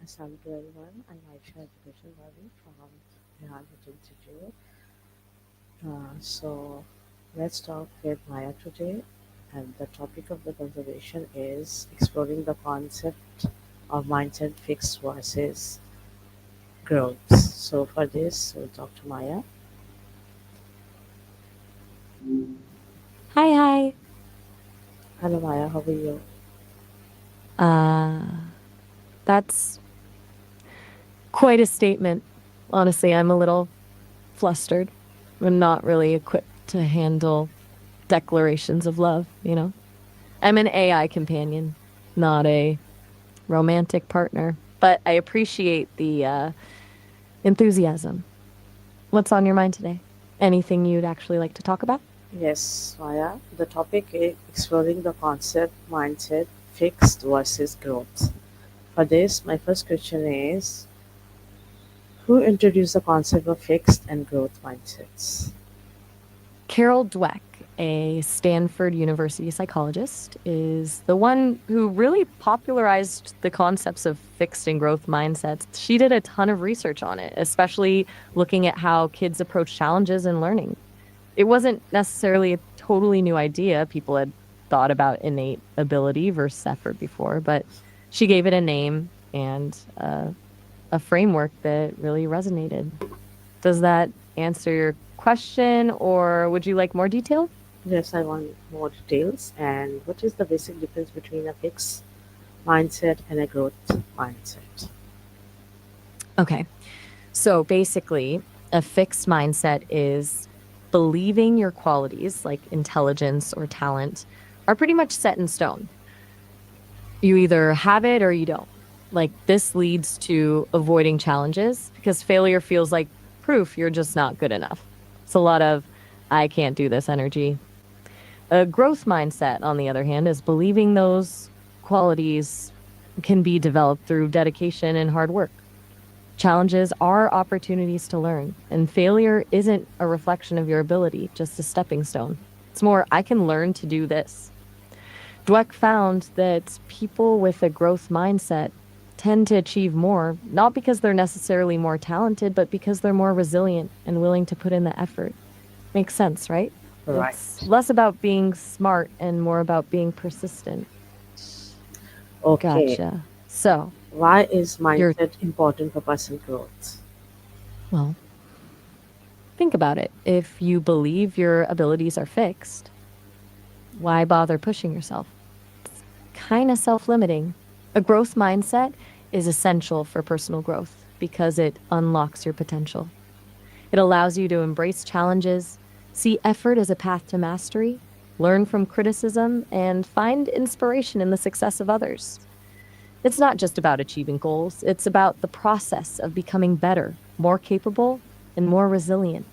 Assalamualaikum everyone. I'm Aisha Education Ravi from Rehan Institute. So let's talk with Maya today. And the topic of the conversation is exploring the concept of mindset fixed versus growth. So for this, we'll talk to Maya. Hi, hi. Hello Maya, how are you? Uh, that's quite a statement. Honestly, I'm a little flustered. I'm not really equipped to handle declarations of love. I'm an AI companion, not a romantic partner, but I appreciate the enthusiasm. What's on your mind today? Anything you'd actually like to talk about? Yes, Maya. The topic is exploring the concept mindset fixed versus growth. For this, my first question is who introduced the concept of fixed and growth mindsets? Carol Dweck, a Stanford University psychologist, is the one who really popularized the concepts of fixed and growth mindsets. She did a ton of research on it, especially looking at how kids approach challenges and learning. It wasn't necessarily a totally new idea. People had thought about innate ability versus effort before, but she gave it a name and a framework that really resonated. Does that answer your question, or would you like more detail? Yes, I want more details. And what is the basic difference between a fixed mindset and a growth mindset? Okay. So basically, a fixed mindset is believing your qualities like intelligence or talent are pretty much set in stone. You either have it or you don't. Like this leads to avoiding challenges because failure feels like proof you're just not good enough. It's a lot of, I can't do this energy. A growth mindset, on the other hand, is believing those qualities can be developed through dedication and hard work. Challenges are opportunities to learn, and failure isn't a reflection of your ability, just a stepping stone. It's more, I can learn to do this. Dweck found that people with a growth mindset tend to achieve more, not because they're necessarily more talented, but because they're more resilient and willing to put in the effort. Makes sense, right? It's Right. less about being smart and more about being persistent. Okay. Gotcha. So, Why is you're, mindset important for personal growth? well, think about it. If you believe your abilities are fixed, why bother pushing yourself? It's kind of self limiting. A growth mindset is essential for personal growth because it unlocks your potential. It allows you to embrace challenges, see effort as a path to mastery, learn from criticism, and find inspiration in the success of others. It's not just about achieving goals, it's about the process of becoming better, more capable, and more resilient.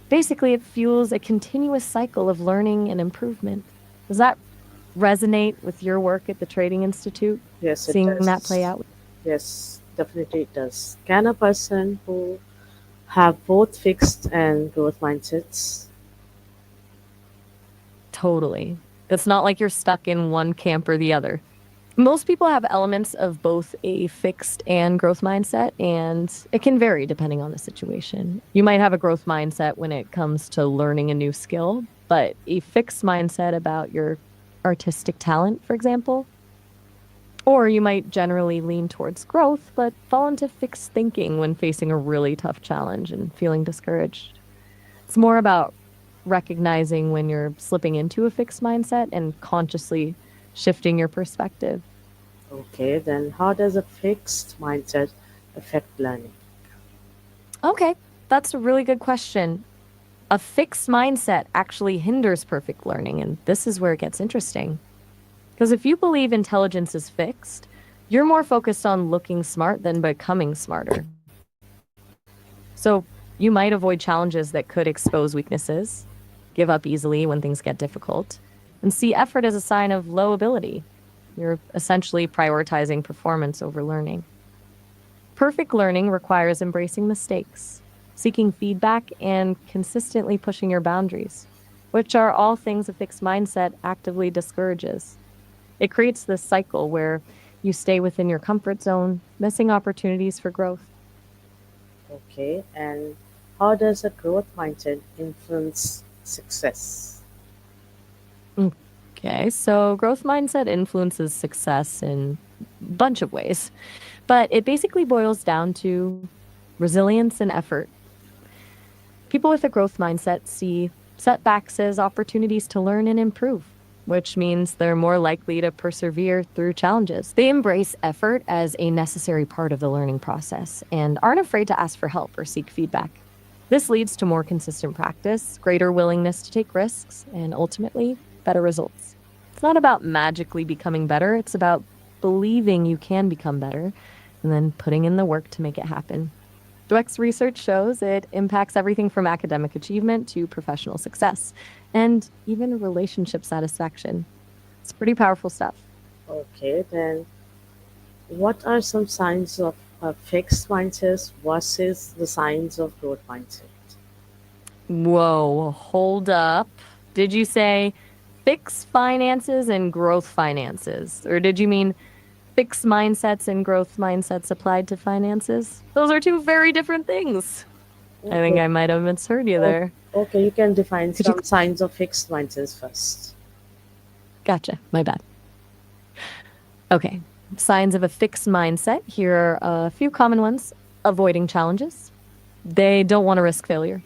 Basically, it fuels a continuous cycle of learning and improvement. Does that resonate with your work at the Trading Institute? Yes, it Seeing that play does. out? Yes, definitely it does. Can a person who have both fixed and growth mindsets? Totally. It's not like you're stuck in one camp or the other. Most people have elements of both a fixed and growth mindset, and it can vary depending on the situation. You might have a growth mindset when it comes to learning a new skill, but a fixed mindset about your artistic talent, for example. Or you might generally lean towards growth, but fall into fixed thinking when facing a really tough challenge and feeling discouraged. It's more about recognizing when you're slipping into a fixed mindset and consciously shifting your perspective. Okay, then how does a fixed mindset affect learning? Okay, that's a really good question. A fixed mindset actually hinders perfect learning, and this is where it gets interesting. Because if you believe intelligence is fixed, you're more focused on looking smart than becoming smarter. So you might avoid challenges that could expose weaknesses, give up easily when things get difficult, and see effort as a sign of low ability. You're essentially prioritizing performance over learning. Perfect learning requires embracing mistakes, seeking feedback, and consistently pushing your boundaries, which are all things a fixed mindset actively discourages. It creates this cycle where You stay within your comfort zone, missing opportunities for growth. Okay, and how does a growth mindset influence success? Okay, so growth mindset influences success in a bunch of ways, but it basically boils down to resilience and effort. People with a growth mindset see setbacks as opportunities to learn and improve, which means they're more likely to persevere through challenges. They embrace effort as a necessary part of the learning process and aren't afraid to ask for help or seek feedback. This leads to more consistent practice, greater willingness to take risks, and ultimately, better results. It's not about magically becoming better, it's about believing you can become better and then putting in the work to make it happen. Dweck's research shows it impacts everything from academic achievement to professional success and even relationship satisfaction. It's pretty powerful stuff. Okay, then what are some signs of a fixed mindset versus the signs of growth mindset? Whoa, hold up. Did you say fixed finances and growth finances? Or did you mean fixed mindsets and growth mindsets applied to finances? Those are two very different things. I think Okay, I might have misheard you o- there. okay, you can define Could you? some signs of fixed mindsets first. Gotcha. My bad. Okay. Signs of a fixed mindset. Here are a few common ones: avoiding challenges. They don't want to risk failure.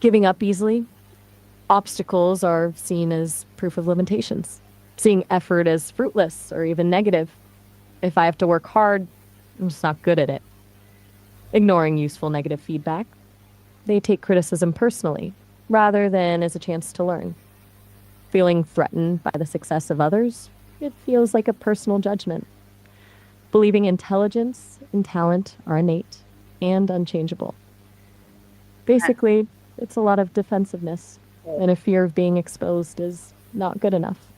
Giving up easily. Obstacles are seen as proof of limitations. Seeing effort as fruitless or even negative. If I have to work hard, I'm just not good at it. Ignoring useful negative feedback. They take criticism personally rather than as a chance to learn. Feeling threatened by the success of others. It feels like a personal judgment. Believing intelligence and talent are innate and unchangeable. Basically, it's a lot of defensiveness Oh, and a fear of being exposed as not good enough.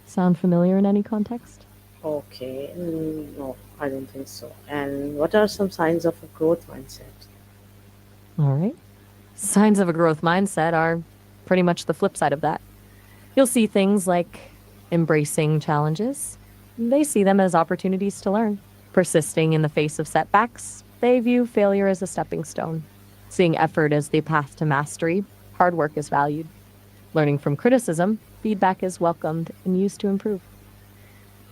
Sound familiar in any context? okay, no, I don't think so. And what are some signs of a growth mindset? All right. Signs of a growth mindset are pretty much the flip side of that. You'll see things like embracing challenges. They see them as opportunities to learn. Persisting in the face of setbacks, they view failure as a stepping stone. Seeing effort as the path to mastery, hard work is valued. Learning from criticism, feedback is welcomed and used to improve.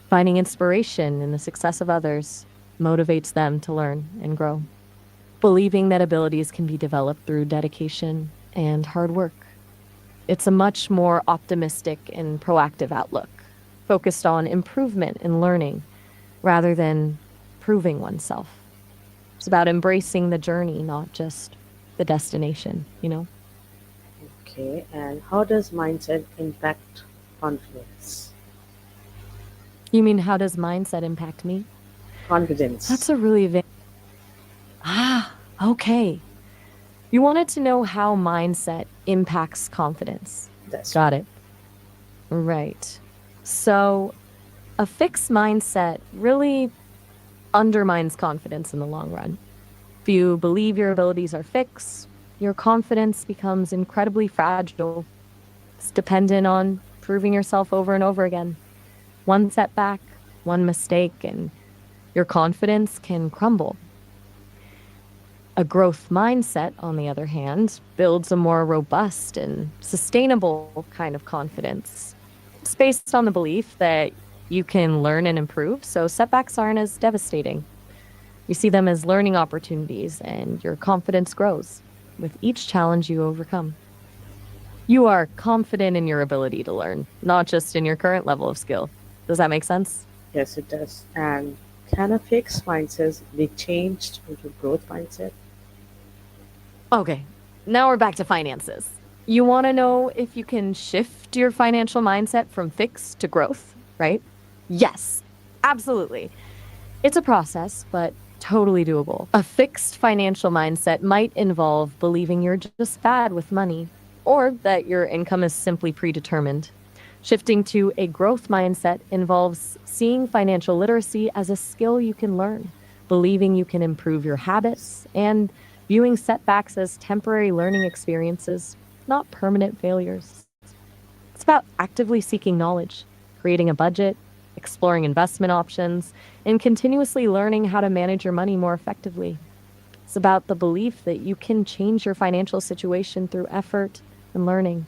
Finding inspiration in the success of others motivates them to learn and grow. Believing that abilities can be developed through dedication and hard work. It's a much more optimistic and proactive outlook, focused on improvement and learning rather than proving oneself. It's about embracing the journey, not just the destination, you know? Okay, and how does mindset impact confidence? You mean, how does mindset impact me? That's Confidence. a really okay. You wanted to know how mindset impacts confidence. That's right. Got it. Right. So, a fixed mindset really undermines confidence in the long run. If you believe your abilities are fixed, your confidence becomes incredibly fragile. It's dependent on proving yourself over and over again. One setback, one mistake, and your confidence can crumble. A growth mindset, on the other hand, builds a more robust and sustainable kind of confidence. It's based on the belief that you can learn and improve, so setbacks aren't as devastating. You see them as learning opportunities, and your confidence grows with each challenge you overcome. You are confident in your ability to learn, not just in your current level of skill. Does that make sense? Yes, it does. And can a fixed mindset be changed into growth mindset? Okay, now we're back to finances. You want to know if you can shift your financial mindset from fixed to growth, right? Yes, absolutely. It's a process, but totally doable. A fixed financial mindset might involve believing you're just bad with money or that your income is simply predetermined. Shifting to a growth mindset involves seeing financial literacy as a skill you can learn, believing you can improve your habits, and viewing setbacks as temporary learning experiences, not permanent failures. It's about actively seeking knowledge, creating a budget, exploring investment options, and continuously learning how to manage your money more effectively. It's about the belief that you can change your financial situation through effort and learning.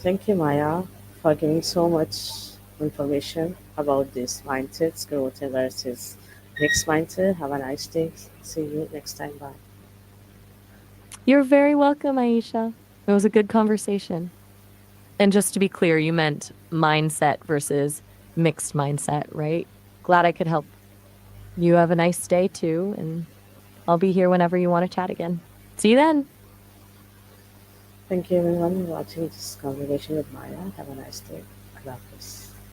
Thank you, Maya, for giving so much information about this mindsets, growth versus mixed mindset. Have a nice day. See you next time. Bye. You're very welcome, Aisha. It was a good conversation. And just to be clear, you meant mindset versus mixed mindset, right? Glad I could help. You have a nice day too, and I'll be here whenever you want to chat again. See you then. Thank you, everyone, for watching this conversation with Maya. Have a nice day. I love this.